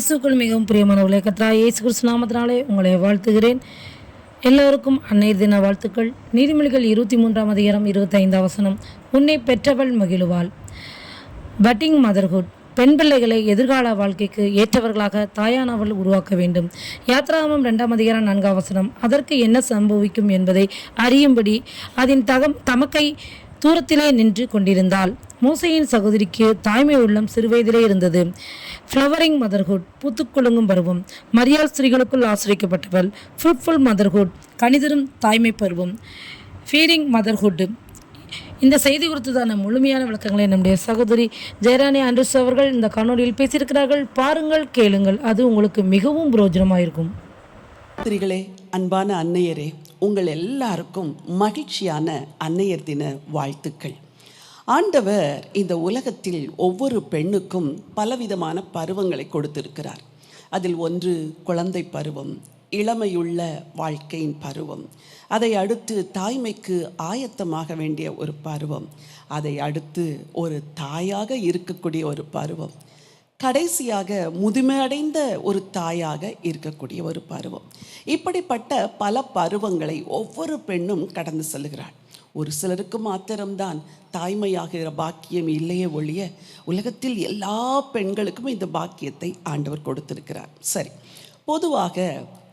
கிறிஸ்துவுக்குள் மிகவும் பிரியமானவர்களே, கர்த்தராகிய இயேசு கிறிஸ்து நாமத்தினாலே உங்களை வாழ்த்துகிறேன். எல்லோருக்கும் அன்னையர் தின வாழ்த்துக்கள். நீதிமொழிகள் 23ஆம் அதிகாரம் 25ஆம் வசனம். உன்னை பெற்றவள் மகிழுவாள். Padding motherhood. பெண் பிள்ளைகளை எதிர்கால வாழ்க்கைக்கு ஏற்றவர்களாக தாயானவள் உருவாக்க வேண்டும். யாத்ராகமம் 2ஆம் அதிகாரம் 4ஆம் வசனம். அதற்கு என்ன சம்பவிக்கும் என்பதை அறியும்படி அதன் தமக்கை தூரத்திலே நின்று கொண்டிருந்தாள். மூசையின் சகோதரிக்கு தாய்மை உள்ளம் சிறுவயதிலே இருந்தது. Flowering motherhood. பூத்துக்குலுங்கும் பருவம். மரியாள் ஸ்திரீகளுக்குள் ஆசிரியக்கப்பட்டவள். Fruitful motherhood. கணிதரும் தாய்மை பருவம். Feeding motherhood. இந்த செய்தி குறித்ததான முழுமையான விளக்கங்களை நம்முடைய சகோதரி ஜெயராணி ஆண்ட்ரூஸ் அவர்கள் இந்த காணொலியில் பேசியிருக்கிறார்கள். பாருங்கள், கேளுங்கள், அது உங்களுக்கு மிகவும் பிரயோஜனமாக இருக்கும். சகோதரிகளே, அன்பான அன்னையரே, உங்கள் எல்லாருக்கும் மகிழ்ச்சியான அன்னையர் தின வாழ்த்துக்கள். ஆண்டவர் இந்த உலகத்தில் ஒவ்வொரு பெண்ணுக்கும் பலவிதமான பருவங்களை கொடுத்திருக்கிறார். அதில் ஒன்று குழந்தை பருவம், இளமையுள்ள வாழ்க்கையின் பருவம். அதை அடுத்து தாய்மைக்கு ஆயத்தமாக வேண்டிய ஒரு பருவம். அதை அடுத்து ஒரு தாயாக இருக்கக்கூடிய ஒரு பருவம். கடைசியாக முதுமையடைந்த ஒரு தாயாக இருக்கக்கூடிய ஒரு பருவம். இப்படிப்பட்ட பல பருவங்களை ஒவ்வொரு பெண்ணும் கடந்து செல்கிறாள். ஒரு சிலருக்கு மாத்திரம்தான் தாய்மையாகிற பாக்கியம் இல்லையே ஒழிய உலகத்தில் எல்லா பெண்களுக்கும் இந்த பாக்கியத்தை ஆண்டவர் கொடுத்திருக்கிறார். சரி, பொதுவாக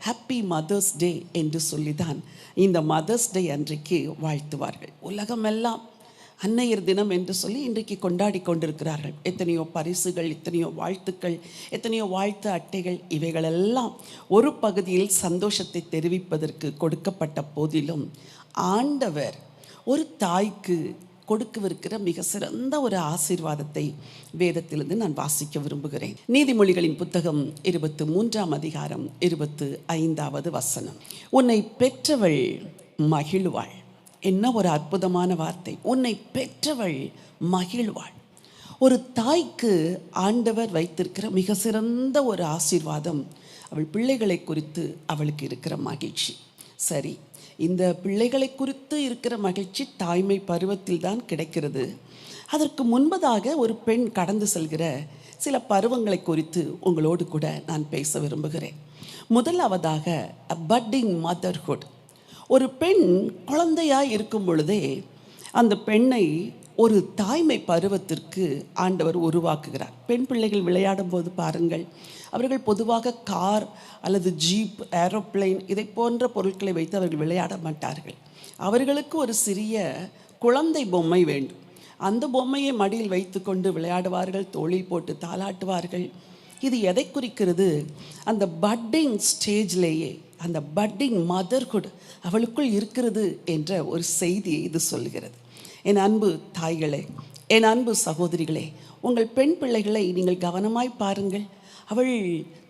ஹாப்பி மதர்ஸ் டே என்று சொல்லிதான் இந்த மதர்ஸ் டே அன்றைக்கு வாழ்த்துவார்கள். உலகமெல்லாம் அன்னையர் தினம் என்று சொல்லி இன்றைக்கு கொண்டாடி கொண்டிருக்கிறார்கள். எத்தனையோ பரிசுகள், எத்தனையோ வாழ்த்துக்கள், எத்தனையோ வாழ்த்து அட்டைகள், இவைகளெல்லாம் ஒரு பகுதியில் சந்தோஷத்தை தெரிவிப்பதற்கு கொடுக்கப்பட்ட போதிலும் ஆண்டவர் ஒரு தாய்க்கு கொடுக்கவிருக்கிற மிக சிறந்த ஒரு ஆசீர்வாதத்தை வேதத்திலிருந்து நான் வாசிக்க விரும்புகிறேன். நீதிமொழிகளின் புத்தகம் 23ஆம் அதிகாரம் 25வது வசனம். உன்னை பெற்றவள் மகிழ்வாள். என்ன ஒரு அற்புதமான வார்த்தை! உன்னை பெற்றவள் மகிழ்வாள். ஒரு தாய்க்கு ஆண்டவர் வைத்திருக்கிற மிக சிறந்த ஒரு ஆசீர்வாதம் அவள் பிள்ளைகளை குறித்து அவளுக்கு இருக்கிற மகிழ்ச்சி. சரி, இந்த பிள்ளைகளை குறித்து இருக்கிற மகிழ்ச்சி தாய்மை பருவத்தில் தான் கிடைக்கிறது. அதற்கு முன்பதாக ஒரு பெண் கடந்து செல்கிற சில பருவங்களை குறித்து உங்களோடு கூட நான் பேச விரும்புகிறேன். முதலாவதாக பட்டிங் மதர்ஹுட். ஒரு பெண் குழந்தையாக இருக்கும் பொழுதே அந்த பெண்ணை ஒரு தாய்மை பருவத்திற்கு ஆண்டவர் உருவாக்குகிறார். பெண் பிள்ளைகள் விளையாடும் போது பாருங்கள், அவர்கள் பொதுவாக கார் அல்லது ஜீப், ஏரோப்ளைன் இதை போன்ற பொருட்களை வைத்து அவர்கள் விளையாட மாட்டார்கள். அவர்களுக்கு ஒரு சிறிய குழந்தை பொம்மை வேண்டும். அந்த பொம்மையை மடியில் வைத்து கொண்டு விளையாடுவார்கள், தோளில் போட்டு தாளாட்டுவார்கள். இது எதை குறிக்கிறது? அந்த பட்டிங் ஸ்டேஜ்லேயே அந்த பட்டிங் மதர்ஹுட் அவளுக்குள் இருக்கிறது என்ற ஒரு செய்தியை இது சொல்கிறது. என் அன்பு தாய்களே, என் அன்பு சகோதரிகளே, உங்கள் பெண் பிள்ளைகளை நீங்கள் கவனமாய் பாருங்கள். அவள்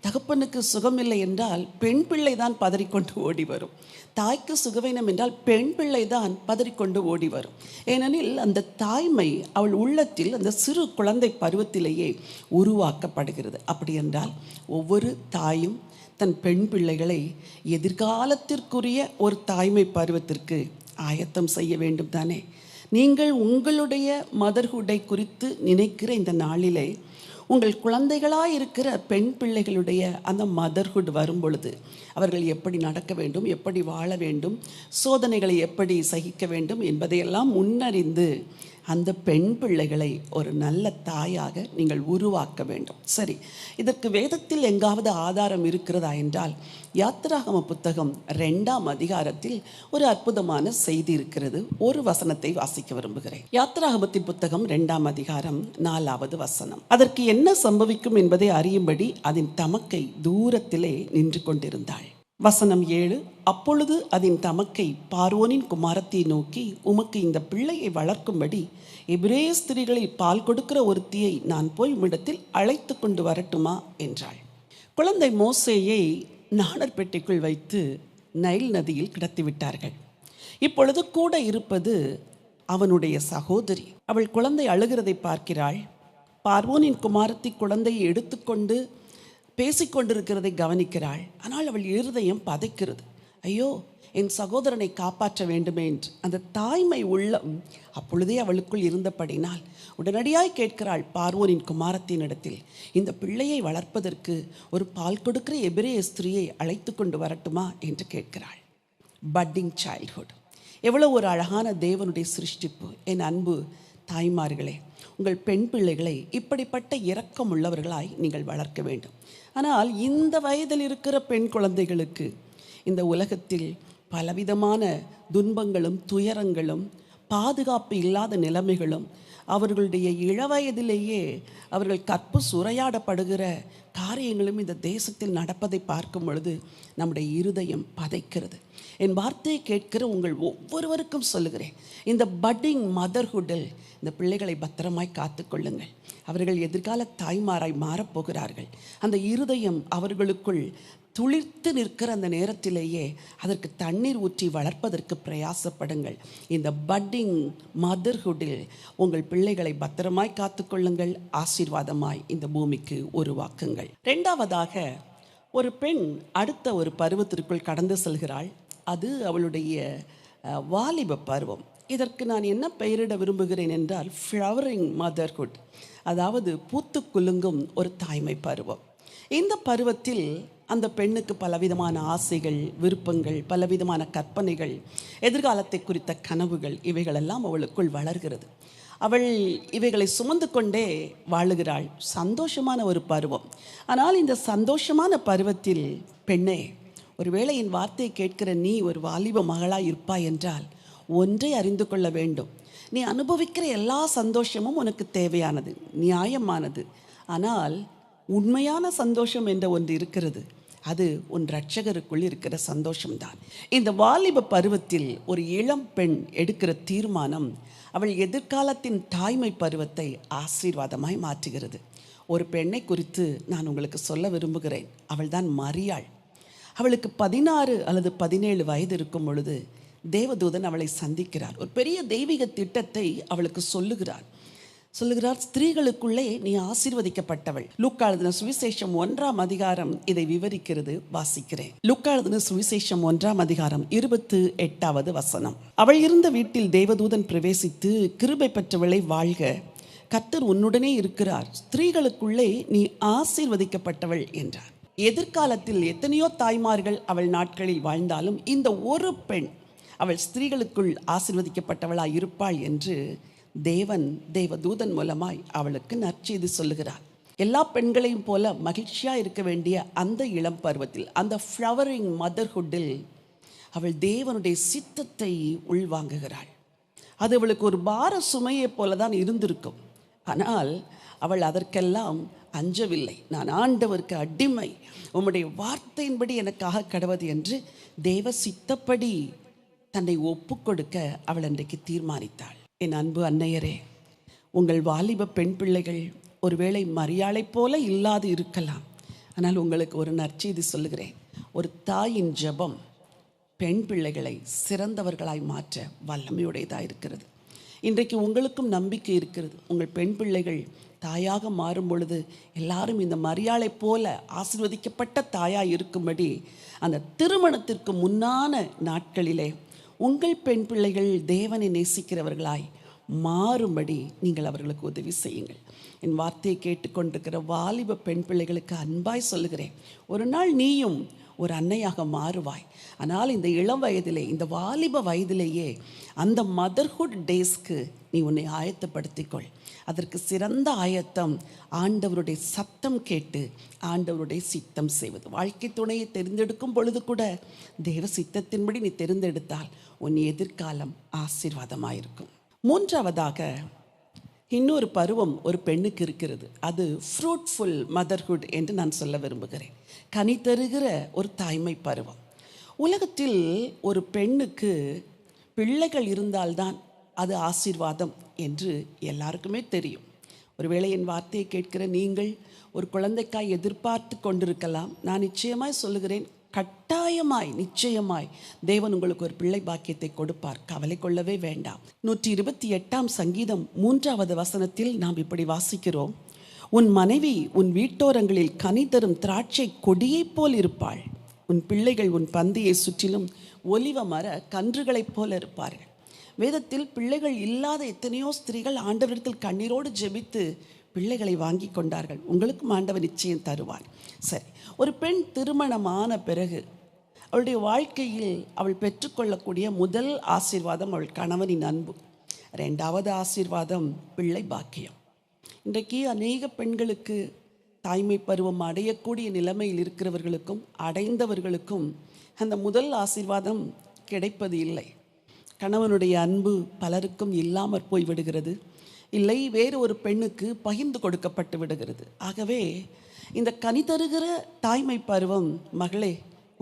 தகப்பனுக்கு சுகமில்லை என்றால் பெண் பிள்ளை தான் பதறிக்கொண்டு ஓடி வரும். தாய்க்கு சுகவீனம் என்றால் பெண் பிள்ளை தான் பதறிக்கொண்டு ஓடி வரும். ஏனெனில் அந்த தாய்மை அவள் உள்ளத்தில் அந்த சிறு குழந்தை பருவத்திலேயே உருவாக்கப்படுகிறது. அப்படி என்றால் ஒவ்வொரு தாயும் தன் பெண் பிள்ளைகளை எதிர்காலத்திற்குரிய ஒரு தாய்மை பருவத்திற்கு ஆயத்தம் செய்ய வேண்டும் தானே? நீங்கள் உங்களுடைய மதர்ஹுட்டை குறித்து நினைக்கிற இந்த நாளிலே உங்கள் குழந்தைகளாக இருக்கிற பெண் பிள்ளைகளுடைய அந்த மதர்ஹுட் வரும் பொழுது அவர்கள் எப்படி நடக்க வேண்டும், எப்படி வாழ வேண்டும், சோதனைகளை எப்படி சகிக்க வேண்டும் என்பதையெல்லாம் முன்னறிந்து அந்த பெண் பிள்ளைகளை ஒரு நல்ல தாயாக நீங்கள் உருவாக்க வேண்டும். சரி, இதற்கு வேதத்தில் எங்காவது ஆதாரம் இருக்கிறதா என்றால் யாத்திராகம புத்தகம் 2ஆம் அதிகாரத்தில் ஒரு அற்புதமான செய்தி இருக்கிறது. ஒரு வசனத்தை வாசிக்க விரும்புகிறேன். யாத்திராகமத்தின் புத்தகம் 2ஆம் அதிகாரம் 4வது வசனம். அதற்கு என்ன சம்பவிக்கும் என்பதை அறியும்படி அதன் தமக்கை தூரத்திலே நின்று கொண்டிருந்தாள். வசனம் 7. அப்பொழுது அதன் தமக்கை பார்வோனின் குமாரத்தை நோக்கி, உமக்கு இந்த பிள்ளையை வளர்க்கும்படி எபிரேய ஸ்திரீகளில் பால் கொடுக்கிற ஒருத்தியை நான் போய் உம்மிடத்தில் அழைத்து கொண்டு வரட்டுமா என்றாள். குழந்தை மோசேயை நாணற்பெட்டிக்குள் வைத்து நைல் நதியில் கிடத்திவிட்டார்கள். இப்பொழுது கூட இருப்பது அவனுடைய சகோதரி. அவள் குழந்தை அழுகிறதை பார்க்கிறாள். பார்வோனின் குமாரத்தி குழந்தையை எடுத்துக்கொண்டு பேசிக்கொண்டிருக்கிறதை கவனிக்கிறாள். ஆனால் அவள் இருதயம் பதைக்கிறது. ஐயோ, என் சகோதரனை காப்பாற்ற வேண்டுமே என்று அந்த தாய்மை உள்ளம் அப்பொழுதே அவளுக்குள் இருந்தபடினால் உடனடியாய் கேட்கிறாள் பார்வோனின் குமாரத்தினிடத்தில், இந்த பிள்ளையை வளர்ப்பதற்கு ஒரு பால் கொடுக்கிற எபிரேய ஸ்திரீயை அழைத்து கொண்டு வரட்டுமா என்று கேட்கிறாள். பட்டிங் சைல்ட்ஹுட் எவ்வளோ ஒரு அழகான தேவனுடைய சிருஷ்டிப்பு. என் அன்பு தாய்மார்களே, உங்கள் பெண் பிள்ளைகளை இப்படிப்பட்ட இரக்கம் உள்ளவர்களாய் நீங்கள் வளர்க்க வேண்டும். ஆனால் இந்த வயதில் இருக்கிற பெண் குழந்தைகளுக்கு இந்த உலகத்தில் பலவிதமான துன்பங்களும் துயரங்களும் பாதுகாப்பு இல்லாத நிலைமைகளும் அவர்களுடைய இளவயதிலேயே அவர்கள் கற்பு சுரையாடப்படுகிற காரியங்களும் இந்த தேசத்தில் நடப்பதை பார்க்கும் பொழுது நம்முடைய இருதயம் பதைக்கிறது. என் வார்த்தையை கேட்கிற உங்கள் ஒவ்வொருவருக்கும் சொல்லுகிறேன், இந்த பட்டிங் மதர்ஹுட்டில் இந்த பிள்ளைகளை பத்திரமாய் காத்துக்கொள்ளுங்கள். அவர்கள் எதிர்கால தாய்மாராய் மாறப்போகிறார்கள். அந்த இருதயம் அவர்களுக்குள் துளிர்த்து நிற்கிற அந்த நேரத்திலேயே அதற்கு தண்ணீர் ஊற்றி வளர்ப்பதற்கு பிரயாசப்படுங்கள். இந்த பட்டிங் மதர்ஹுட்டில் உங்கள் பிள்ளைகளை பத்திரமாய் காத்துக்கொள்ளுங்கள். ஆசீர்வாதமாய் இந்த பூமிக்கு உருவாக்குங்கள். இரண்டாவதாக, ஒரு பெண் அடுத்த ஒரு பருவத்திற்குள் கடந்து செல்கிறாள். அது அவளுடைய வாலிப பருவம். இதற்கு நான் என்ன பெயரிட விரும்புகிறேன் என்றால் ஃப்ளவரிங் மதர்ஹுட், அதாவது பூத்து குலுங்கும் ஒரு தாய்மை பருவம். இந்த பருவத்தில் அந்த பெண்ணுக்கு பலவிதமான ஆசைகள், விருப்பங்கள், பலவிதமான கற்பனைகள், எதிர்காலத்தை குறித்த கனவுகள், இவைகளெல்லாம் அவளுக்குள் வளர்கிறது. அவள் இவைகளை சுமந்து கொண்டே வாழுகிறாள். சந்தோஷமான ஒரு பருவம். ஆனால் இந்த சந்தோஷமான பருவத்தில் பெண்ணே, ஒருவேளை என் வார்த்தையை கேட்கிற நீ ஒரு வாலிப மகளாய் இருப்பாய் என்றால் ஒன்றை அறிந்து கொள்ள வேண்டும். நீ அனுபவிக்கிற எல்லா சந்தோஷமும் உனக்கு தேவையானது, நியாயமானது. ஆனால் உண்மையான சந்தோஷம் என்ற ஒன்று இருக்கிறது. அது உன் இரட்சகருக்குள் இருக்கிற சந்தோஷம்தான். இந்த வாலிப பருவத்தில் ஒரு இளம் பெண் எடுக்கிற தீர்மானம் அவள் எதிர்காலத்தின் தாய்மை பருவத்தை ஆசீர்வாதமாய் மாற்றுகிறது. ஒரு பெண்ணை குறித்து நான் உங்களுக்கு சொல்ல விரும்புகிறேன். அவள்தான் மரியாள். அவளுக்கு 16 அல்லது 17 வயது இருக்கும் பொழுது தேவதூதன் அவளை சந்திக்கிறார். ஒரு பெரிய தெய்வீக திட்டத்தை அவளுக்கு சொல்லுகிறார். ஸ்திரீகளுக்குள்ளே நீ ஆசீர்வதிக்கப்பட்டவள். லூக்கா எழுதின சுவிசேஷம் 1ஆம் அதிகாரம் இதை விவரிக்கிறது. வாசிக்கிறேன். லூக்கா எழுதின சுவிசேஷம் 1ஆம் அதிகாரம் 28வது வசனம். அவள் இருந்த வீட்டில் தேவதூதன் பிரவேசித்து, கிருபை பெற்றவளை வாழ்க, கர்த்தர் உன்னுடனே இருக்கிறார், ஸ்திரீகளுக்குள்ளே நீ ஆசீர்வதிக்கப்பட்டவள் என்றார். எதிர்காலத்தில் எத்தனையோ தாய்மார்கள் அவள் நாட்களில் வாழ்ந்தாலும் இந்த ஒரு பெண் அவள் ஸ்திரீகளுக்குள் ஆசீர்வதிக்கப்பட்டவளாய் இருப்பாள் என்று தேவதூதன் மூலமாய் அவளுக்கு நற்செய்தி சொல்லுகிறார். எல்லா பெண்களையும் போல மகிழ்ச்சியாக இருக்க வேண்டிய அந்த இளம் பருவத்தில், அந்த ஃப்ளவரிங் மதர்ஹுட்டில் அவள் தேவனுடைய சித்தத்தை உள்வாங்குகிறாள். அது அவளுக்கு ஒரு பார சுமையை போல தான் இருந்திருக்கும். ஆனால் அவள் அதற்கெல்லாம் அஞ்சவில்லை. நான் ஆண்டவருக்கு அடிமை, உம்முடைய வார்த்தையின்படி எனக்காக கடவது என்று தேவ சித்தப்படி தன்னை ஒப்பு கொடுக்க அவள் அன்றைக்கு தீர்மானித்தாள். என் அன்பு அன்னையரே, உங்கள் வாலிப பெண் பிள்ளைகள் ஒருவேளை மரியாளைப் போல இல்லாது இருக்கலாம். ஆனால் உங்களுக்கு ஒரு நற்செய்தி சொல்லுகிறேன். ஒரு தாயின் ஜெபம் பெண் பிள்ளைகளை சிறந்தவர்களாய் மாற்ற வல்லமையுடையதாக இருக்கிறது. இன்றைக்கு உங்களுக்கும் நம்பிக்கை இருக்கிறது. உங்கள் பெண் பிள்ளைகள் தாயாக மாறும் பொழுது எல்லாரும் இந்த மரியாளை போல ஆசீர்வதிக்கப்பட்ட தாயாக இருக்கும்படி அந்த திருமணத்திற்கு முன்னான நாட்களிலே உங்கள் பெண் பிள்ளைகள் தேவனை நேசிக்கிறவர்களாய் மாறும்படி நீங்கள் அவர்களுக்கு உதவி செய்யுங்கள். என் வார்த்தையை கேட்டுக்கொண்டிருக்கிற வாலிப பெண் பிள்ளைகளுக்கு அன்பாய் சொல்லுகிறேன், ஒரு நாள் நீயும் ஒரு அன்னையாக மாறுவாய். ஆனால் இந்த இளம் வயதிலே, இந்த வாலிப வயதிலேயே அந்த மதர்ஹுட் டேஸ்க்கு நீ உன்னை ஆயத்தப்படுத்திக்கொள். அதற்கு சிறந்த ஆயத்தம் ஆண்டவருடைய சத்தம் கேட்டு ஆண்டவருடைய சித்தம் செய்வது. வாழ்க்கை துணையை தெரிந்தெடுக்கும் பொழுது கூட தேவ சித்தத்தின்படி நீ தெரிந்தெடுத்தால் உன் எதிர்காலம் ஆசீர்வாதமாயிருக்கும். மூன்றாவதாக, இன்னொரு பருவம் ஒரு பெண்ணுக்கு இருக்கிறது. அது ஃப்ரூட்ஃபுல் மதர்ஹுட் என்று நான் சொல்ல விரும்புகிறேன். கனி தருகிற ஒரு தாய்மை பருவம். உலகத்தில் ஒரு பெண்ணுக்கு பிள்ளைகள் இருந்தால்தான் அது ஆசீர்வாதம் என்று எல்லாருக்குமே தெரியும். ஒருவேளை என் வார்த்தையை கேட்கிற நீங்கள் ஒரு குழந்தைக்காய் எதிர்பார்த்து கொண்டிருக்கலாம். நான் நிச்சயமாய் சொல்லுகிறேன், கட்டாயமாய் நிச்சயமாய் தேவன் உங்களுக்கு ஒரு பிள்ளை பாக்கியத்தை கொடுப்பார். கவலை கொள்ளவே வேண்டாம். 128ஆம் சங்கீதம் 3வது வசனத்தில் நாம் இப்படி வாசிக்கிறோம், உன் மனைவி உன் வீட்டோரங்களில் கனி தரும் திராட்சை கொடியைப் போல் இருப்பாள். உன் பிள்ளைகள் உன் பந்தியை சுற்றிலும் ஒலிவ மர கன்றுகளைப் போல இருப்பார்கள். வேதத்தில் பிள்ளைகள் இல்லாத எத்தனையோ ஸ்திரீகள் ஆண்டவரிடத்தில் கண்ணீரோடு ஜெபித்து பிள்ளைகளை வாங்கி கொண்டார்கள். உங்களுக்கும் ஆண்டவர் நிச்சயம் தருவார். சரி, ஒரு பெண் திருமணமான பிறகு அவளுடைய வாழ்க்கையில் அவள் பெற்றுக்கொள்ளக்கூடிய முதல் ஆசீர்வாதம் அவள் கணவனின் அன்பு. ரெண்டாவது ஆசீர்வாதம் பிள்ளை பாக்கியம். இன்றைக்கு அநேக பெண்களுக்கு தாய்மை பருவம் அடையக்கூடிய நிலைமையில் இருக்கிறவர்களுக்கும் அடைந்தவர்களுக்கும் அந்த முதல் ஆசீர்வாதம் கிடைப்பது இல்லை. கணவனுடைய அன்பு பலருக்கும் இல்லாமற் போய் விடுகிறது, இல்லை வேறு ஒரு பெண்ணுக்கு பகிர்ந்து கொடுக்கப்பட்டு விடுகிறது. ஆகவே இந்த கனி தருகிற தாய்மை பருவம் மகளே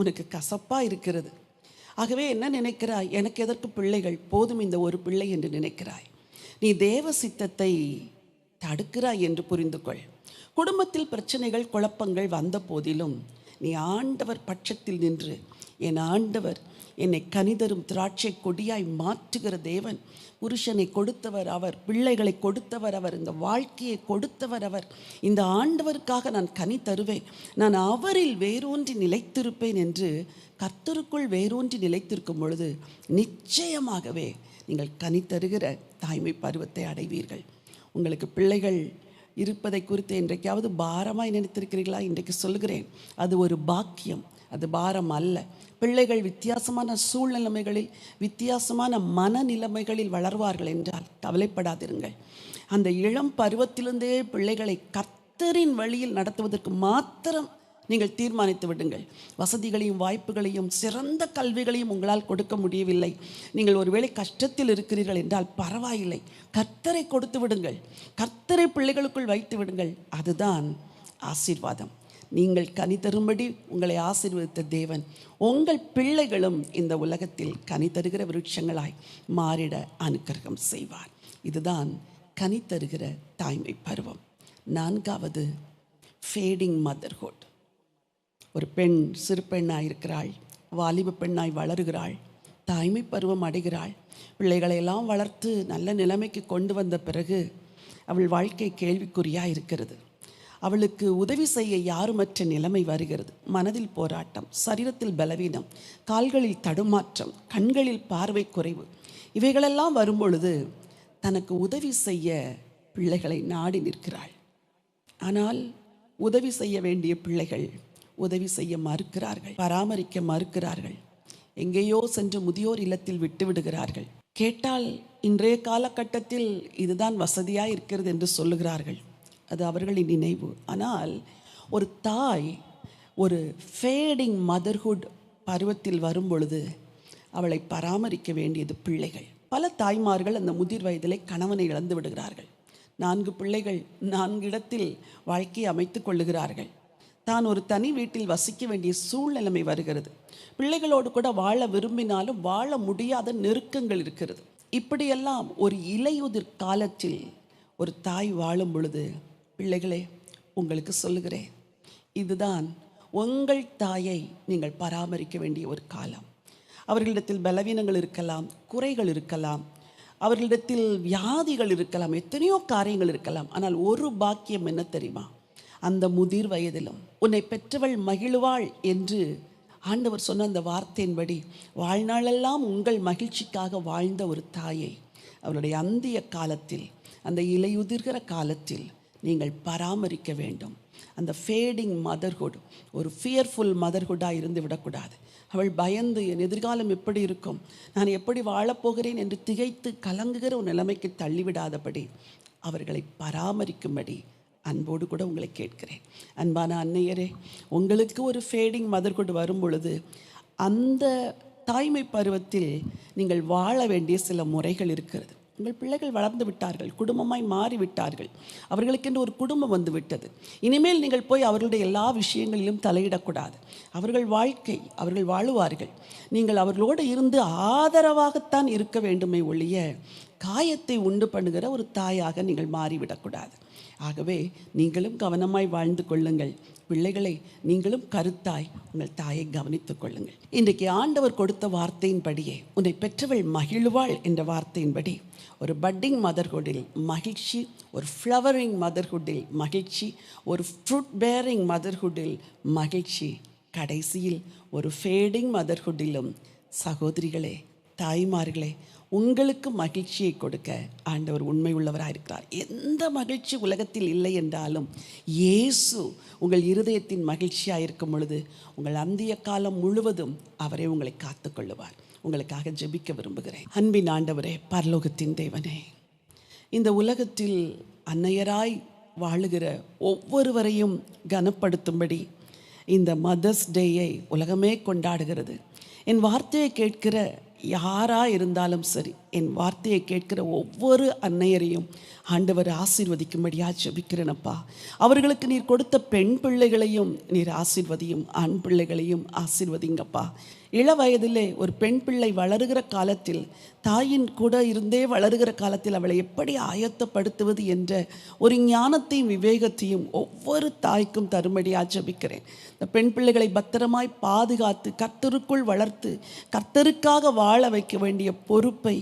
உனக்கு கசப்பாக இருக்கிறது. ஆகவே என்ன நினைக்கிறாய்? எனக்கு எதற்கு பிள்ளைகள், போதும் இந்த ஒரு பிள்ளை என்று நினைக்கிறாய். நீ தேவ சித்தத்தை தடுக்கிறாய் என்று புரிந்து கொள். குடும்பத்தில் பிரச்சனைகள் குழப்பங்கள் வந்த போதிலும் நீ ஆண்டவர் பட்சத்தில் நின்று, என் ஆண்டவர் என்னை கனிதரும் திராட்சை கொடியாய் மாற்றுகிற தேவன், புருஷனை கொடுத்தவர் அவர், பிள்ளைகளை கொடுத்தவர் அவர், இந்த வாழ்க்கையை கொடுத்தவர் அவர், இந்த ஆண்டவருக்காக நான் கனி தருவேன், நான் அவரில் வேரூன்றி நிலைத்திருப்பேன் என்று கர்த்தருக்குள் வேரூன்றி நிலைத்திருக்கும் பொழுது நிச்சயமாகவே நீங்கள் கனி தருகிற தாய்மை பருவத்தை அடைவீர்கள். உங்களுக்கு பிள்ளைகள் இருப்பதை குறித்து இன்றைக்காவது பாரமாய் நினைத்திருக்கிறீர்களா? இன்றைக்கு சொல்கிறேன், அது ஒரு பாக்கியம், அது பாரம் அல்ல. பிள்ளைகள் வித்தியாசமான சூழ்நிலைமைகளில் வித்தியாசமான மனநிலைமைகளில் வளர்வார்கள் என்றால் கவலைப்படாதிருங்கள். அந்த இளம் பருவத்திலிருந்தே பிள்ளைகளை கர்த்தரின் வழியில் நடத்துவதற்கு மாத்திரம் நீங்கள் தீர்மானித்து விடுங்கள். வசதிகளையும் வாய்ப்புகளையும் சிறந்த கல்விகளையும் உங்களால் கொடுக்க முடியவில்லை, நீங்கள் ஒருவேளை கஷ்டத்தில் இருக்கிறீர்கள் என்றால் பரவாயில்லை, கர்த்தரை கொடுத்து விடுங்கள், கர்த்தரை பிள்ளைகளுக்குள் வைத்து விடுங்கள். அதுதான் ஆசீர்வாதம். நீங்கள் கனி தரும்படி உங்களை ஆசீர்வதித்த தேவன் உங்கள் பிள்ளைகளும் இந்த உலகத்தில் கனி தருகிற விருட்சங்களாய் மாறிட அனுக்கிரகம் செய்வார். இதுதான் கனி தருகிற தாய்மை பருவம். நான்காவது, ஃபேடிங் மதர்ஹுட். ஒரு பெண் சிறு பெண்ணாய் இருக்கிறாள், வாலிப பெண்ணாய் வளருகிறாள், தாய்மை பருவம் அடைகிறாள். பிள்ளைகளையெல்லாம் வளர்த்து நல்ல நிலைமைக்கு கொண்டு வந்த பிறகு அவள் வாழ்க்கை கேள்விக்குறியாக இருக்கிறது. அவளுக்கு உதவி செய்ய யாருமற்ற நிலைமை வருகிறது. மனதில் போராட்டம், சரீரத்தில் பலவீனம், கால்களில் தடுமாற்றம், கண்களில் பார்வை குறைவு, இவைகளெல்லாம் வரும்பொழுது தனக்கு உதவி செய்ய பிள்ளைகளை நாடி நிற்கிறாள். ஆனால் உதவி செய்ய வேண்டிய பிள்ளைகள் உதவி செய்ய மறுக்கிறார்கள், பராமரிக்க மறுக்கிறார்கள், எங்கேயோ சென்று முதியோர் இல்லத்தில் விட்டு விடுகிறார்கள். கேட்டால் இன்றைய காலகட்டத்தில் இதுதான் வசதியாக இருக்கிறது என்று சொல்லுகிறார்கள். அது அவர்களின் நினைவு. ஆனால் ஒரு தாய் ஒரு ஃபேடிங் மதர்ஹுட் பருவத்தில் வரும் பொழுது அவளை பராமரிக்க வேண்டியது பிள்ளைகள். பல தாய்மார்கள் அந்த முதிர் வயதிலே கணவனை இழந்து விடுகிறார்கள். 4 பிள்ளைகள் 4 இடத்தில் வாழ்க்கையை அமைத்து கொள்ளுகிறார்கள். தான் ஒரு தனி வீட்டில் வசிக்க வேண்டிய சூழ்நிலைமை வருகிறது. பிள்ளைகளோடு கூட வாழ விரும்பினாலும் வாழ முடியாத நெருக்கங்கள் இருக்கிறது. இப்படியெல்லாம் ஒரு இலையுதிர் காலத்தில் ஒரு தாய் வாழும் பொழுது, பிள்ளைகளே உங்களுக்கு சொல்லுகிறேன், இதுதான் உங்கள் தாயை நீங்கள் பராமரிக்க வேண்டிய ஒரு காலம். அவர்களிடத்தில் பலவீனங்கள் இருக்கலாம், குறைகள் இருக்கலாம், அவர்களிடத்தில் வியாதிகள் இருக்கலாம், எத்தனையோ காரியங்கள் இருக்கலாம். ஆனால் ஒரு பாக்கியம் என்ன தெரியுமா? அந்த முதிர் வயதிலும் உன்னை பெற்றவள் மகிழ்வாள் என்று ஆண்டவர் சொன்ன அந்த வார்த்தையின்படி வாழ்நாளெல்லாம் உங்கள் மகிழ்ச்சிக்காக வாழ்ந்த ஒரு தாயை அவருடைய அந்திய காலத்தில், அந்த இலையுதிர்கிற காலத்தில் நீங்கள் பராமரிக்க வேண்டும். அந்த ஃபேடிங் மதர்ஹுட் ஒரு ஃபியர்ஃபுல் மதர்ஹுட்டாக இருந்து விடக்கூடாது. அவள் பயந்து என் எதிர்காலம் எப்படி இருக்கும், நான் எப்படி வாழப்போகிறேன் என்று திகைத்து கலங்குகிற ஒரு நிலைமைக்கு தள்ளிவிடாதபடி அவர்களை பராமரிக்கும்படி அன்போடு கூட உங்களை கேட்கிறேன். அன்பான அன்னையரே, உங்களுக்கு ஒரு ஃபேடிங் மதர்ஹுட் வரும் பொழுது அந்த தாய்மை பருவத்தில் நீங்கள் வாழ வேண்டிய சில முறைகள் இருக்கிறது. உங்கள் பிள்ளைகள் வளர்ந்து விட்டார்கள், குடும்பமாய் மாறிவிட்டார்கள், அவர்களுக்கென்று ஒரு குடும்பம் வந்து விட்டது. இனிமேல் நீங்கள் போய் அவர்களுடைய எல்லா விஷயங்களிலும் தலையிடக்கூடாது. அவர்கள் வாழ்க்கை, அவர்கள் வாழுவார்கள். நீங்கள் அவர்களோடு இருந்து ஆதரவாகத்தான் இருக்க வேண்டுமே ஒழிய காயத்தை உண்டு பண்ணுகிற ஒரு தாயாக நீங்கள் மாறிவிடக்கூடாது. ஆகவே நீங்களும் கவனமாய் வாழ்ந்து கொள்ளுங்கள். பிள்ளைகளை நீங்களும் கருத்தாய் உங்கள் தாயை கவனித்துக் கொள்ளுங்கள். இன்றைக்கு ஆண்டவர் கொடுத்த வார்த்தையின்படியே, உன்னை பெற்றவள் மகிழ்வாள் என்ற வார்த்தையின்படி, ஒரு பட்டிங் மதர்ஹுட்டில் மகிழ்ச்சி, ஒரு ஃப்ளவரிங் மதர்ஹுட்டில் மகிழ்ச்சி, ஒரு ஃப்ரூட் பேரிங் மதர்ஹுட்டில் மகிழ்ச்சி, கடைசியில் ஒரு ஃபேடிங் மதர்ஹுட்டிலும் சகோதரிகளே, தாய்மார்களே, உங்களுக்கு மகிழ்ச்சியை கொடுக்க ஆண்டவர் உண்மை உள்ளவராக இருக்கிறார். எந்த மகிழ்ச்சி உலகத்தில் இல்லை என்றாலும் இயேசு உங்கள் இருதயத்தின் மகிழ்ச்சியாக இருக்கும் பொழுது உங்கள் அந்திய காலம் முழுவதும் அவரே உங்களை காத்துக்கொள்ளுவார். உங்களுக்காக ஜெபிக்க விரும்புகிறேன். அன்பின் ஆண்டவரே, பரலோகத்தின் தேவனே, இந்த உலகத்தில் அன்னையராய் வாழுகிற ஒவ்வொருவரையும் கனப்படுத்தும்படி இந்த மதர்ஸ் டேயை உலகமே கொண்டாடுகிறது. என் வார்த்தையை கேட்கிற யாராக இருந்தாலும் சரி, என் வார்த்தையை கேட்கிற ஒவ்வொரு அன்னையரையும் ஆண்டவர் ஆசீர்வதிக்கும்படியாக ஜெபிக்கிறேனப்பா. அவர்களுக்கு நீர் கொடுத்த பெண் பிள்ளைகளையும் நீர் ஆசீர்வதியும், ஆண் பிள்ளைகளையும் ஆசீர்வதிங்கப்பா. இள வயதிலே ஒரு பெண் பிள்ளை வளருகிற காலத்தில், தாயின் கூட இருந்தே வளருகிற காலத்தில் அவளை எப்படி ஆயத்தப்படுத்துவது என்ற ஒரு ஞானத்தையும் விவேகத்தையும் ஒவ்வொரு தாய்க்கும் தரும்படியாக ஜெபிக்கிறேன். இந்த பெண் பிள்ளைகளை பத்திரமாய் பாதுகாத்து கர்த்தருக்குள் வளர்த்து கர்த்தருக்காக வாழ வைக்க வேண்டிய பொறுப்பை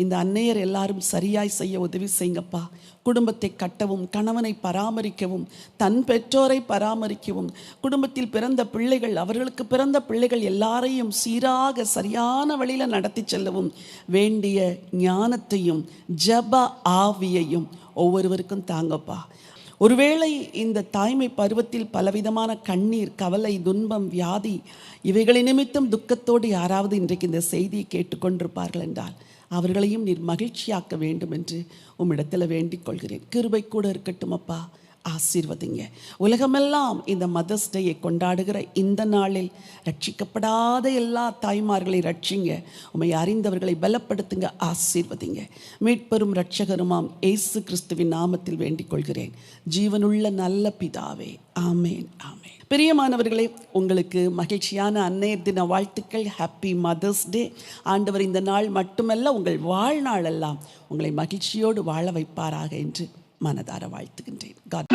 இந்த அன்னையர் எல்லாரும் சரியாய் செய்ய உதவி செய்யுங்கப்பா. குடும்பத்தை கட்டவும், கணவனை பராமரிக்கவும், தன் பெற்றோரை பராமரிக்கவும், குடும்பத்தில் பிறந்த பிள்ளைகள், அவர்களுக்கு பிறந்த பிள்ளைகள் எல்லாரையும் சீராக சரியான வழியில் நடத்தி செல்லவும் வேண்டிய ஞானத்தையும் ஜப ஆவியையும் ஒவ்வொருவருக்கும் தாங்கப்பா. ஒருவேளை இந்த தாய்மை பருவத்தில் பலவிதமான கண்ணீர், கவலை, துன்பம், வியாதி இவைகளை நிமித்தம் துக்கத்தோடு யாராவது இன்றைக்கு இந்த செய்தியை கேட்டுக்கொண்டிருப்பார்கள் என்றால் அவர்களையும் நீர் மகிழ்ச்சியாக்க வேண்டும் என்று உம்மிடத்தில் வேண்டிக் கொள்கிறேன். கிருபை கூட இருக்கட்டும் அப்பா, ஆசீர்வதிங்க. உலகமெல்லாம் இந்த மதர்ஸ் டேயை கொண்டாடுகிற இந்த நாளில் ரட்சிக்கப்படாத எல்லா தாய்மார்களை ரட்சிங்க. உம்மை அறிந்தவர்களை பலப்படுத்துங்க, ஆசீர்வதிங்க. மீட்பெரும் இரட்சகருமாம் இயேசு கிறிஸ்துவின் நாமத்தில் வேண்டிக் கொள்கிறேன், ஜீவனுள்ள நல்ல பிதாவே. ஆமேன், ஆமேன். பிரியமானவர்களே, உங்களுக்கு மகிழ்ச்சியான அன்னையர் தின வாழ்த்துக்கள். Happy mother's day. ஆண்டவர் இந்த நாள் மட்டுமல்ல, உங்கள் வாழ்நாளெல்லாம் உங்களை மகிழ்ச்சியோடு வாழ வைப்பாராக என்று மனதார வாழ்த்துகின்றேன். God